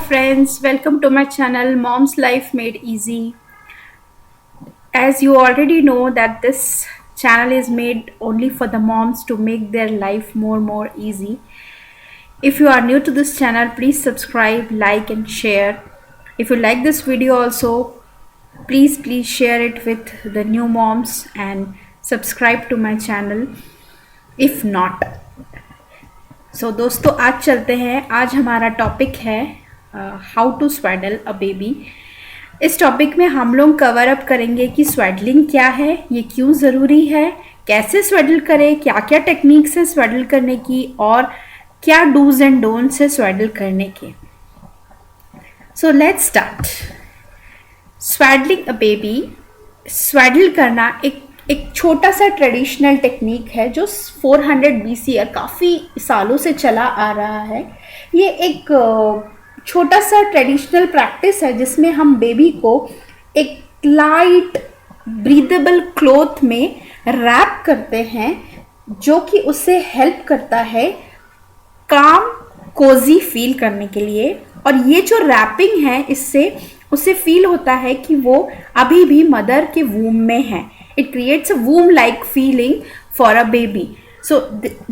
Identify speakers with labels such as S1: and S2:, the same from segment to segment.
S1: friends, welcome to my channel Mom's Life Made Easy. As you already know that this channel is made only for the moms to make their life more easy. If you are new to this channel, please subscribe, like and share. If you like this video also, please share it with the new moms and subscribe to my channel if not. सो दोस्तों आज चलते हैं. आज हमारा topic है how to swaddle a baby. इस topic में हम लोग कवर अप करेंगे कि स्वेडलिंग क्या है, ये क्यों ज़रूरी है, कैसे स्वेडल करें, क्या क्या टेक्निक्स है स्वेडल करने की और क्या डूज एंड डोंट्स है स्वेडल करने के. So let's start. Swaddling a baby. Swaddle करना एक छोटा सा ट्रेडिशनल टेक्निक है जो 400 BC काफ़ी सालों से चला आ रहा है. ये एक छोटा सा ट्रेडिशनल प्रैक्टिस है जिसमें हम बेबी को एक लाइट ब्रीदेबल क्लॉथ में रैप करते हैं जो कि उसे हेल्प करता है काम कोजी फील करने के लिए. और ये जो रैपिंग है इससे उसे फील होता है कि वो अभी भी मदर के वूम में है. It creates a womb-like feeling for a baby. So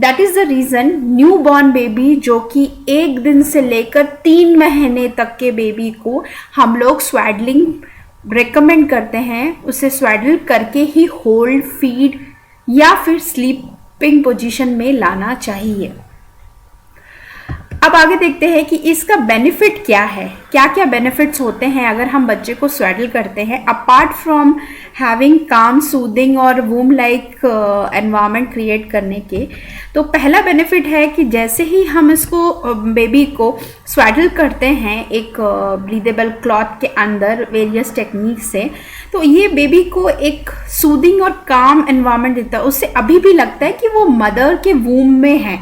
S1: that is the reason newborn baby जो कि 1 दिन से लेकर 3 महीने तक के बेबी को हम लोग स्वेडलिंग रेकमेंड करते हैं. उसे स्वेडल करके ही होल्ड, फीड या फिर स्लीपिंग पोजीशन में लाना चाहिए. अब आगे देखते हैं कि इसका बेनिफिट क्या है, क्या क्या बेनिफिट्स होते हैं अगर हम बच्चे को स्वेडल करते हैं अपार्ट फ्रॉम हैविंग काम, सूदिंग और वूम लाइक एनवायरनमेंट क्रिएट करने के. तो पहला बेनिफिट है कि जैसे ही हम इसको बेबी को स्वेडल करते हैं एक ब्रीदेबल क्लॉथ के अंदर वेरियस टेक्निक से, तो ये बेबी को एक सूदिंग और काम एनवायरनमेंट देता है. उससे अभी भी लगता है कि वो मदर के वूम में है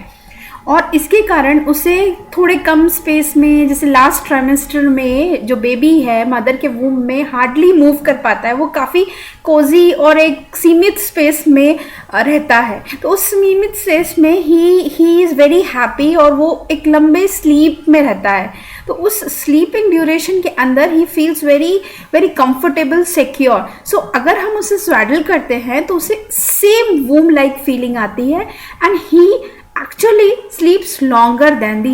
S1: और इसके कारण उसे थोड़े कम स्पेस में, जैसे लास्ट ट्राइमेस्टर में जो बेबी है मदर के वूम में हार्डली मूव कर पाता है, वो काफ़ी कोजी और एक सीमित स्पेस में रहता है. तो उस सीमित स्पेस में ही इज़ वेरी हैप्पी और वो एक लंबे स्लीप में रहता है. तो उस स्लीपिंग ड्यूरेशन के अंदर ही feels very comfortable, secure. So अगर हम उसे स्वेडल करते हैं तो उसे सेम वूम लाइक फीलिंग आती है and he actually स्लीप्स longer than the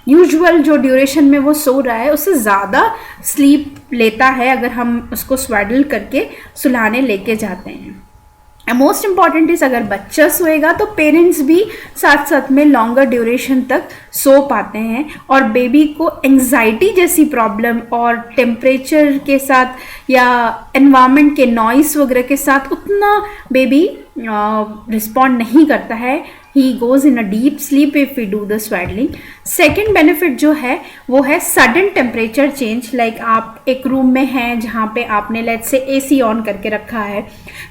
S1: usual जो ड्यूरेशन में वो सो रहा है उससे ज़्यादा स्लीप लेता है अगर हम उसको स्वेडल करके सुलाने लेके जाते हैं. मोस्ट इम्पॉर्टेंट इज अगर बच्चा सोएगा तो पेरेंट्स भी साथ साथ में लॉन्गर ड्यूरेशन तक सो पाते हैं और बेबी को एंजाइटी जैसी प्रॉब्लम और टेम्परेचर के साथ या एनवायरनमेंट के नॉइस वगैरह के साथ उतना बेबी रिस्पॉन्ड नहीं करता है. He goes in a deep sleep if we do the swaddling. Second benefit जो है वो है sudden temperature change. Like आप एक रूम में हैं जहाँ पे आपने let's say AC ऑन करके रखा है,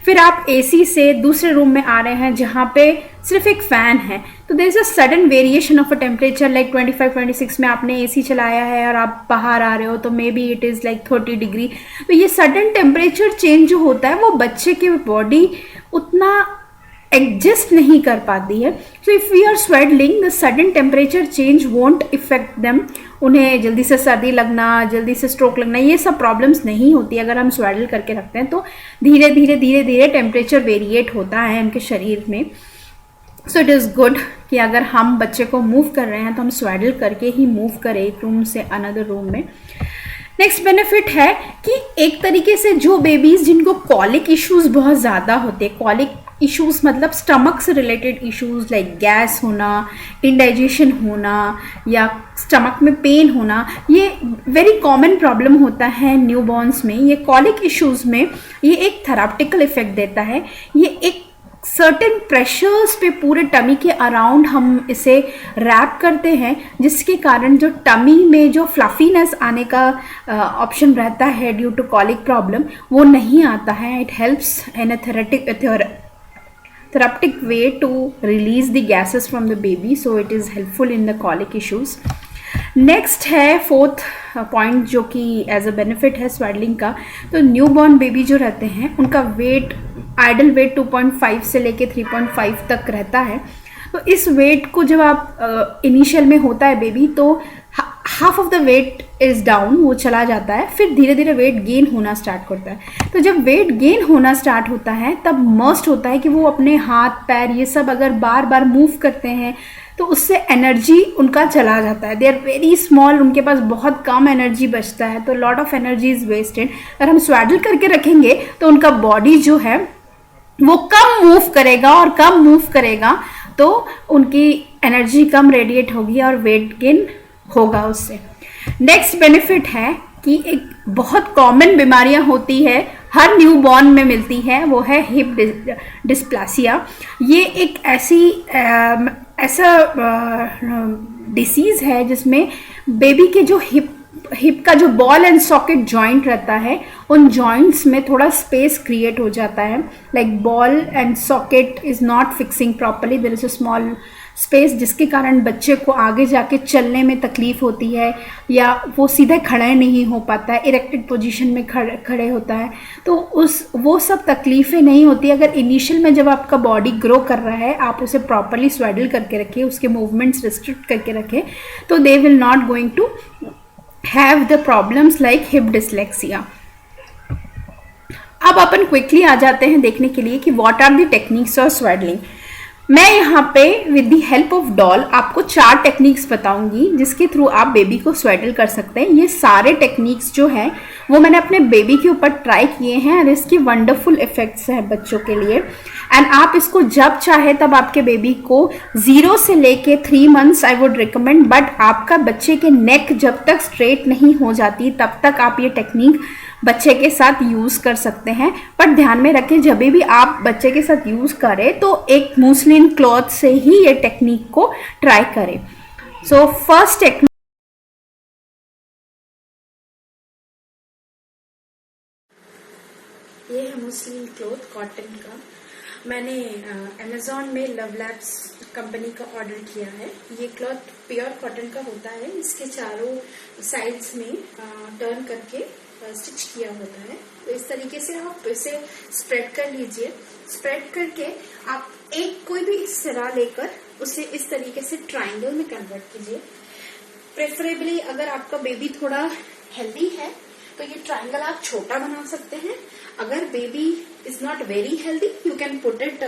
S1: फिर आप AC से दूसरे रूम में आ रहे हैं जहाँ पे सिर्फ एक फ़ैन है. तो there is a sudden variation of a temperature like 25-26 में आपने AC चलाया है और आप बाहर आ रहे हो तो may be it is like 30 degree. तो ये सडन टेम्परेचर चेंज जो होता है वो बच्चे की बॉडी उतना एडजस्ट नहीं कर पाती है. So if we are swaddling the sudden temperature change won't effect them. उन्हें जल्दी से सर्दी लगना, जल्दी से स्ट्रोक लगना, ये सब प्रॉब्लम्स नहीं होती अगर हम स्वेडल करके रखते हैं. तो धीरे धीरे टेम्परेचर वेरिएट होता है उनके शरीर में. सो इट इज़ गुड कि अगर हम बच्चे को मूव कर रहे हैं तो हम स्वेडल करके ही मूव करें एक रूम से अनदर रूम में. नेक्स्ट बेनिफिट है कि एक तरीके से जो बेबीज़ जिनको कॉलिक इश्यूज़ बहुत ज़्यादा होते हैं, कॉलिक इश्यूज़ मतलब स्टमक से रिलेटेड इश्यूज़ लाइक गैस होना, इंडाइजेशन होना या स्टमक में पेन होना, ये वेरी कॉमन प्रॉब्लम होता है न्यूबॉर्न्स में. ये कॉलिक इश्यूज़ में ये एक थेराप्टिकल इफेक्ट देता है. ये एक सर्टेन प्रेशर्स पे पूरे टमी के अराउंड हम इसे रैप करते हैं जिसके कारण जो टमी में जो फ्लफीनेस आने का ऑप्शन रहता है ड्यू टू कॉलिक प्रॉब्लम वो नहीं आता है. It helps in a therapeutic way to release the gases from the baby, so it is helpful in the colic issues. Next है फोर्थ पॉइंट जो कि एज अ बेनिफिट है स्वेडलिंग का. तो न्यूबॉर्न बेबी जो रहते हैं उनका वेट, आइडल वेट 2.5 से लेके 3.5 तक रहता है. तो इस वेट को जब आप इनिशियल में होता है बेबी तो half of the weight is down, वो चला जाता है, फिर धीरे धीरे वेट गेन होना स्टार्ट करता है। तो जब वेट गेन होना स्टार्ट होता है तब मस्ट होता है कि वो अपने हाथ पैर ये सब अगर बार बार मूव करते हैं तो उससे एनर्जी उनका चला जाता है। दे आर वेरी स्मॉल, उनके पास बहुत कम एनर्जी बचता है, तो lot of energy is wasted. अगर हम स्वेडल करके रखेंगे तो उनका बॉडी जो है वो कम मूव करेगा, और कम मूव करेगा तो उनकी एनर्जी कम रेडिएट होगी और वेट गेन होगा उससे। नेक्स्ट बेनिफिट है कि एक बहुत कॉमन बीमारियां होती है, हर न्यू बॉर्न में मिलती है, वो है हिप डिस्प्लासिया। ये एक ऐसा डिसीज़ है जिसमें बेबी के जो हिप का जो बॉल एंड सॉकेट जॉइंट रहता है, उन जॉइंट्स में थोड़ा स्पेस क्रिएट हो जाता है, like ball and socket is not fixing properly, there is a small space, जिसके कारण बच्चे को आगे जाके चलने में तकलीफ होती है, या वो सीधे खड़े नहीं हो पाता है, इरेक्टेड पोजीशन में खड़े होता है। तो वो सब तकलीफ़ें नहीं होती अगर इनिशियल में जब आपका बॉडी ग्रो कर रहा है आप उसे प्रॉपरली स्वेडल करके रखें, उसके मूवमेंट्स रिस्ट्रिक्ट करके रखें, तो they will not going to have the problems like hip dyslexia. अब अपन क्विकली आ जाते हैं देखने के लिए कि what are the techniques of swaddling. मैं यहाँ पे with the help of doll आपको 4 टेक्निक्स बताऊंगी जिसके थ्रू आप बेबी को स्वेडल कर सकते हैं। ये सारे टेक्निक्स जो हैं वो मैंने अपने बेबी के ऊपर ट्राई किए हैं और इसकी वंडरफुल इफेक्ट्स हैं बच्चों के लिए। एंड आप इसको जब चाहे तब आपके बेबी को 0 से लेके 3 months I would recommend, but आपका बच्चे के नेक जब तक स्ट्रेट नहीं हो जाती तब तक आप ये टेक्निक बच्चे के साथ यूज़ कर सकते हैं। पर ध्यान में रखें जब भी आप बच्चे के साथ यूज़ करें तो एक मूसलिन क्लॉथ से ही ये टेक्निक को ट्राई करें। सो फर्स्ट टेक्निक,
S2: ये है मूसलिन क्लॉथ कॉटन का। मैंने अमेज़ॉन में लव लैब्स कंपनी का ऑर्डर किया है। ये क्लॉथ प्योर कॉटन का होता है, इसके चारों साइड्स में टर्न करके स्टिच किया होता है। तो इस तरीके से आप इसे स्प्रेड कर लीजिए। स्प्रेड करके आप एक कोई भी सिरा लेकर उसे इस तरीके से ट्रायंगल में कन्वर्ट कीजिए। प्रेफरेबली अगर आपका बेबी थोड़ा हेल्दी है तो ये ट्रायंगल आप छोटा बना सकते हैं। अगर baby is not very healthy you can put it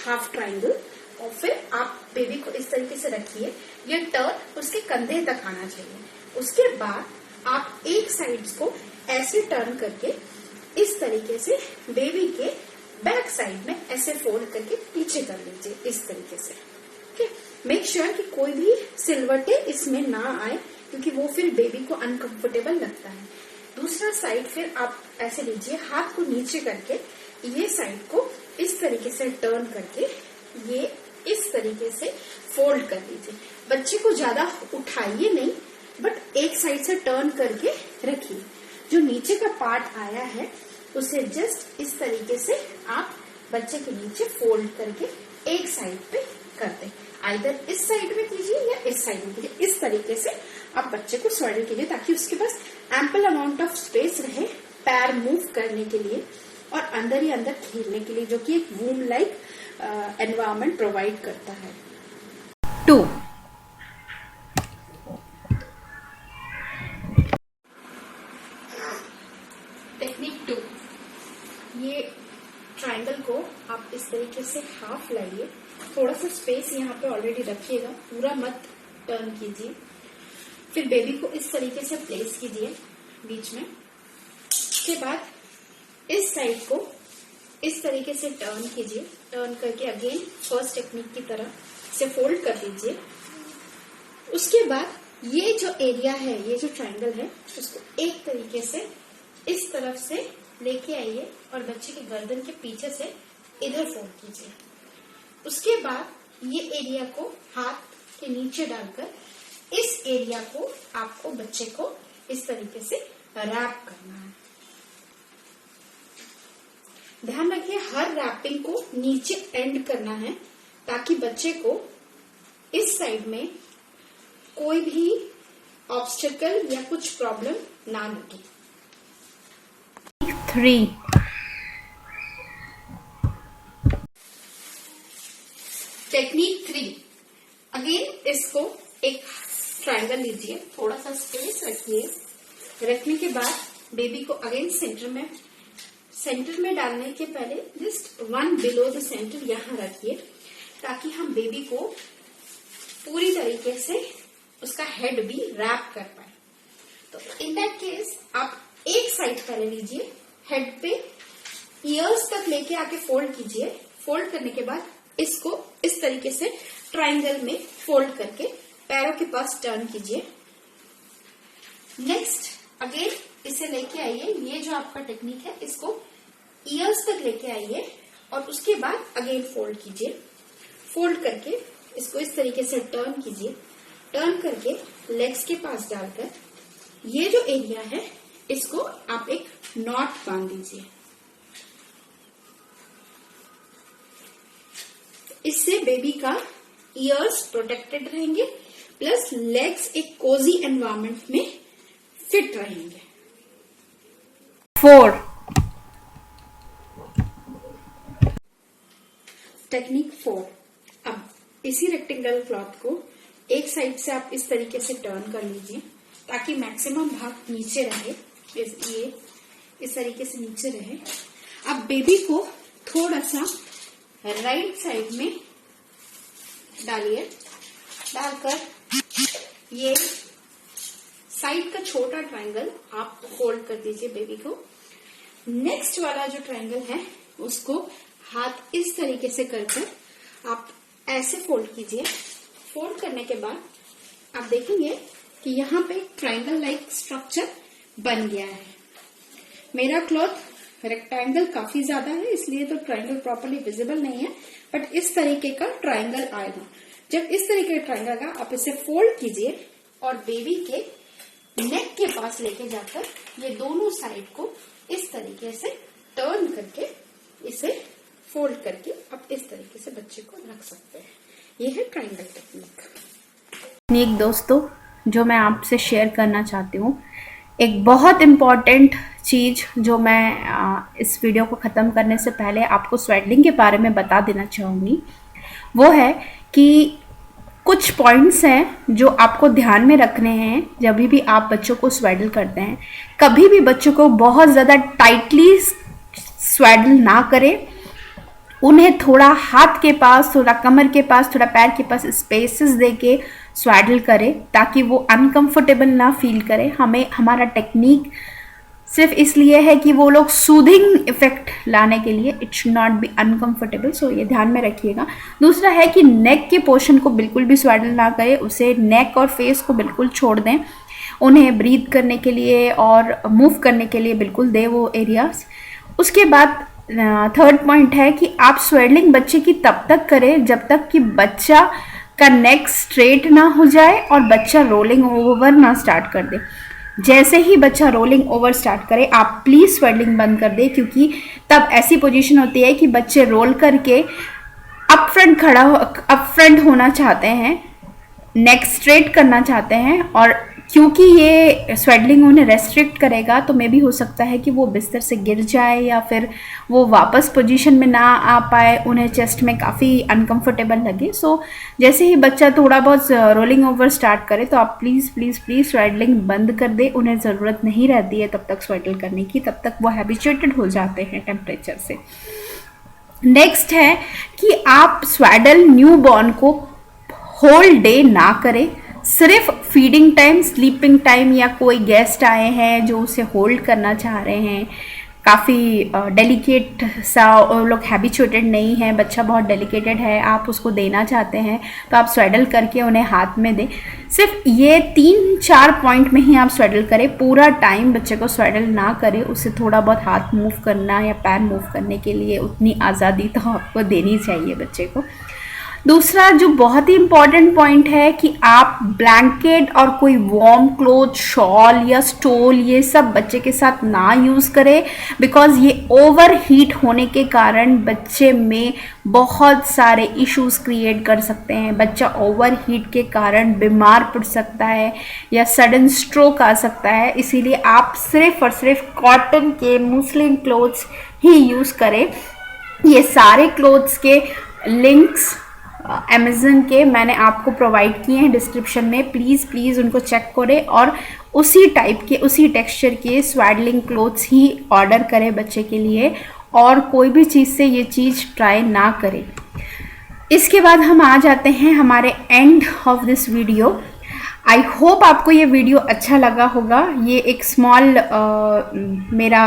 S2: half triangle, और फिर आप बेबी को इस तरीके से रखिए। ये टर्न उसके कंधे तक आना चाहिए। उसके बाद आप एक साइड्स को ऐसे टर्न करके इस तरीके से बेबी के बैक साइड में ऐसे फोल्ड करके पीछे कर लीजिए इस तरीके से। ओके, मेक श्योर कि कोई भी सिलवटे इसमें ना आए क्योंकि वो फिर बेबी को अनकंफर्टेबल लगता है। दूसरा साइड फिर आप ऐसे लीजिए, हाथ को नीचे करके ये साइड को इस तरीके से टर्न करके ये इस तरीके से फोल्ड कर लीजिए। बच्चे को ज्यादा उठाइए नहीं, बट एक साइड से टर्न करके रखिए। जो नीचे का पार्ट आया है उसे जस्ट इस तरीके से आप बच्चे के नीचे फोल्ड करके एक साइड पे कर दें। आइदर इस साइड में कीजिए या इस साइड में कीजिए। इस तरीके से आप बच्चे को स्वेडल कीजिए ताकि उसके पास एम्पल अमाउंट ऑफ स्पेस रहे पैर मूव करने के लिए और अंदर ही अंदर खेलने के लिए, जो कि एक वूम लाइक एनवायरनमेंट प्रोवाइड करता है।
S1: 2
S2: टेक्निक 2, ये ट्रायंगल को आप इस तरीके से हाफ लाइए। थोड़ा सा स्पेस यहाँ पे ऑलरेडी रखिएगा, पूरा मत टर्न कीजिए। फिर बेबी को इस तरीके से प्लेस कीजिए बीच में। उसके बाद इस साइड को इस तरीके से टर्न कीजिए। टर्न करके अगेन फर्स्ट टेक्निक की तरह इसे फोल्ड कर दीजिए। उसके बाद ये जो एरिया है, ये जो ट्रायंगल है, उसको एक तरीके से इस तरफ से लेके आइए और बच्चे के गर्दन के पीछे से इधर फोल्ड कीजिए। उसके बाद ये एरिया को हाथ के नीचे डालकर इस एरिया को आपको बच्चे को इस तरीके से रैप करना है। ध्यान रखिए हर रैपिंग को नीचे एंड करना है ताकि बच्चे को इस साइड में कोई भी ऑब्स्टेकल या कुछ प्रॉब्लम ना लगे।
S1: 3
S2: टेक्निक 3, अगेन इसको एक ट्रायंगल लीजिए, थोड़ा सा स्पेस रखिए। रखने के बाद बेबी को अगेन सेंटर में डालने के पहले जस्ट 1 बिलो द सेंटर यहाँ रखिए, ताकि हम बेबी को पूरी तरीके से उसका हेड भी रैप कर पाए। तो इन दैट केस आप एक साइड पहले लीजिए, हेड पे ईयर्स तक लेके आके फोल्ड कीजिए। फोल्ड करने के बाद इसको इस तरीके से ट्रायंगल में फोल्ड करके पैरों के पास टर्न कीजिए। नेक्स्ट अगेन इसे लेके आइए, ये जो आपका टेक्निक है इसको ईयर्स तक लेके आइए और उसके बाद अगेन फोल्ड कीजिए। फोल्ड करके इसको इस तरीके से टर्न कीजिए। टर्न करके लेग्स के पास डालकर ये जो एरिया है इसको आप एक नॉट बांध दीजिए। इससे बेबी का ईयर्स प्रोटेक्टेड रहेंगे, प्लस लेग्स एक कोजी एनवायरनमेंट में फिट रहेंगे।
S1: 4
S2: टेक्निक 4। अब इसी रेक्टेंगल क्लॉथ को एक साइड से आप इस तरीके से टर्न कर लीजिए, ताकि मैक्सिमम भाग नीचे रहे। ये इस तरीके से नीचे रहे। अब बेबी को थोड़ा सा राइट साइड में डालिए। डालकर ये साइड का छोटा ट्रायंगल आप फोल्ड कर दीजिए बेबी को। नेक्स्ट वाला जो ट्रायंगल है उसको हाथ इस तरीके से कर आप ऐसे फोल्ड कीजिए। फोल्ड करने के बाद आप देखेंगे कि यहाँ पे ट्रायंगल लाइक स्ट्रक्चर बन गया है। मेरा क्लॉथ रेक्टेंगल काफी ज्यादा है, इसलिए तो ट्रायंगल प्रॉपर्ली विजिबल नहीं है, बट इस तरीके का ट्रायंगल आएगा। जब इस तरीके का ट्रायंगल का आप इसे फोल्ड कीजिए और बेबी के नेक के पास लेके जाकर ये दोनों साइड को इस तरीके से टर्न करके इसे फोल्ड करके आप इस तरीके से बच्चे को रख सकते हैं। ये है ट्रायंगल टेक्निक।
S1: दोस्तों, जो मैं आपसे शेयर करना चाहती हूँ, एक बहुत इम्पॉर्टेंट चीज़ जो मैं इस वीडियो को ख़त्म करने से पहले आपको स्वेडलिंग के बारे में बता देना चाहूँगी, वो है कि कुछ पॉइंट्स हैं जो आपको ध्यान में रखने हैं जब भी आप बच्चों को स्वेडल करते हैं। कभी भी बच्चों को बहुत ज़्यादा टाइटली स्वेडल ना करें। उन्हें थोड़ा हाथ के पास, थोड़ा कमर के पास, थोड़ा पैर के पास स्पेसेस देके स्वेडल करें, ताकि वो अनकंफर्टेबल ना फील करें। हमारा टेक्निक सिर्फ इसलिए है कि वो लोग सूदिंग इफेक्ट लाने के लिए, it should not be uncomfortable. So ये ध्यान में रखिएगा। दूसरा है कि नेक के पोर्शन को बिल्कुल भी स्वेडल ना करें, उसे नेक और फेस को बिल्कुल छोड़ दें। उन्हें ब्रीथ करने के लिए और मूव करने के लिए बिल्कुल दें वो एरियाज। उसके बाद थर्ड पॉइंट है कि आप स्वेडलिंग बच्चे की तब तक करें जब तक कि बच्चा का नेक स्ट्रेट ना हो जाए और बच्चा रोलिंग ओवर ना स्टार्ट कर दे। जैसे ही बच्चा रोलिंग ओवर स्टार्ट करे, आप प्लीज़ स्वेडलिंग बंद कर दे, क्योंकि तब ऐसी पोजीशन होती है कि बच्चे रोल करके अप फ्रंट होना चाहते हैं, नेक स्ट्रेट करना चाहते हैं, और क्योंकि ये स्वेडलिंग उन्हें रेस्ट्रिक्ट करेगा तो मे भी हो सकता है कि वो बिस्तर से गिर जाए या फिर वो वापस पोजीशन में ना आ पाए, उन्हें चेस्ट में काफ़ी अनकंफर्टेबल लगे। सो जैसे ही बच्चा थोड़ा बहुत रोलिंग ओवर स्टार्ट करे तो आप प्लीज़ स्वेडलिंग बंद कर दे। उन्हें ज़रूरत नहीं रहती है तब तक स्वेडल करने की, तब तक वो हैबिचुएटेड हो जाते हैं टेम्परेचर से। नेक्स्ट है कि आप स्वेडल न्यू बॉर्न को होल डे ना करें। सिर्फ फीडिंग टाइम, स्लीपिंग टाइम, या कोई गेस्ट आए हैं जो उसे होल्ड करना चाह रहे हैं, काफ़ी डेलिकेट सा, और लोग हैबिचुएटेड नहीं है, बच्चा बहुत डेलिकेटेड है, आप उसको देना चाहते हैं तो आप स्वेडल करके उन्हें हाथ में दें। सिर्फ ये 3-4 पॉइंट में ही आप स्वेडल करें। पूरा टाइम बच्चे को स्वेडल ना करें। उसे थोड़ा बहुत हाथ मूव करना या पैर मूव करने के लिए उतनी आज़ादी तो आपको देनी चाहिए बच्चे को। दूसरा जो बहुत ही इम्पॉर्टेंट पॉइंट है कि आप ब्लैंकेट और कोई वार्म क्लोथ, शॉल या स्टोल, ये सब बच्चे के साथ ना यूज़ करें, बिकॉज ये ओवर हीट होने के कारण बच्चे में बहुत सारे इश्यूज क्रिएट कर सकते हैं। बच्चा ओवर हीट के कारण बीमार पड़ सकता है या सडन स्ट्रोक आ सकता है। इसीलिए आप सिर्फ और सिर्फ कॉटन के मुस्लिन क्लोथ्स ही यूज़ करें। ये सारे क्लोथ्स के लिंक्स अमेज़न के मैंने आपको प्रोवाइड किए हैं डिस्क्रिप्शन में। प्लीज़ प्लीज़ उनको चेक करें और उसी टाइप के, उसी टेक्सचर के स्वाडलिंग क्लोथ्स ही ऑर्डर करें बच्चे के लिए, और कोई भी चीज़ से ये चीज़ ट्राई ना करें। इसके बाद हम आ जाते हैं हमारे end of this video. I hope आपको ये वीडियो अच्छा लगा होगा। ये एक स्मॉल मेरा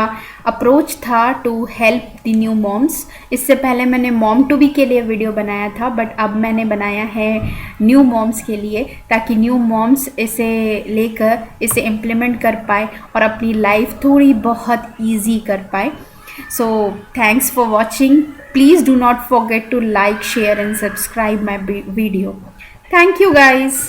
S1: अप्रोच था to help the new moms. इससे पहले मैंने मॉम टू बी के लिए वीडियो बनाया था, बट अब मैंने बनाया है न्यू मॉम्स के लिए, ताकि न्यू मॉम्स इसे लेकर इसे इम्प्लीमेंट कर पाए और अपनी लाइफ थोड़ी बहुत ईजी कर पाए। So thanks for watching. Please do not forget to like, share and subscribe my video. Thank you guys.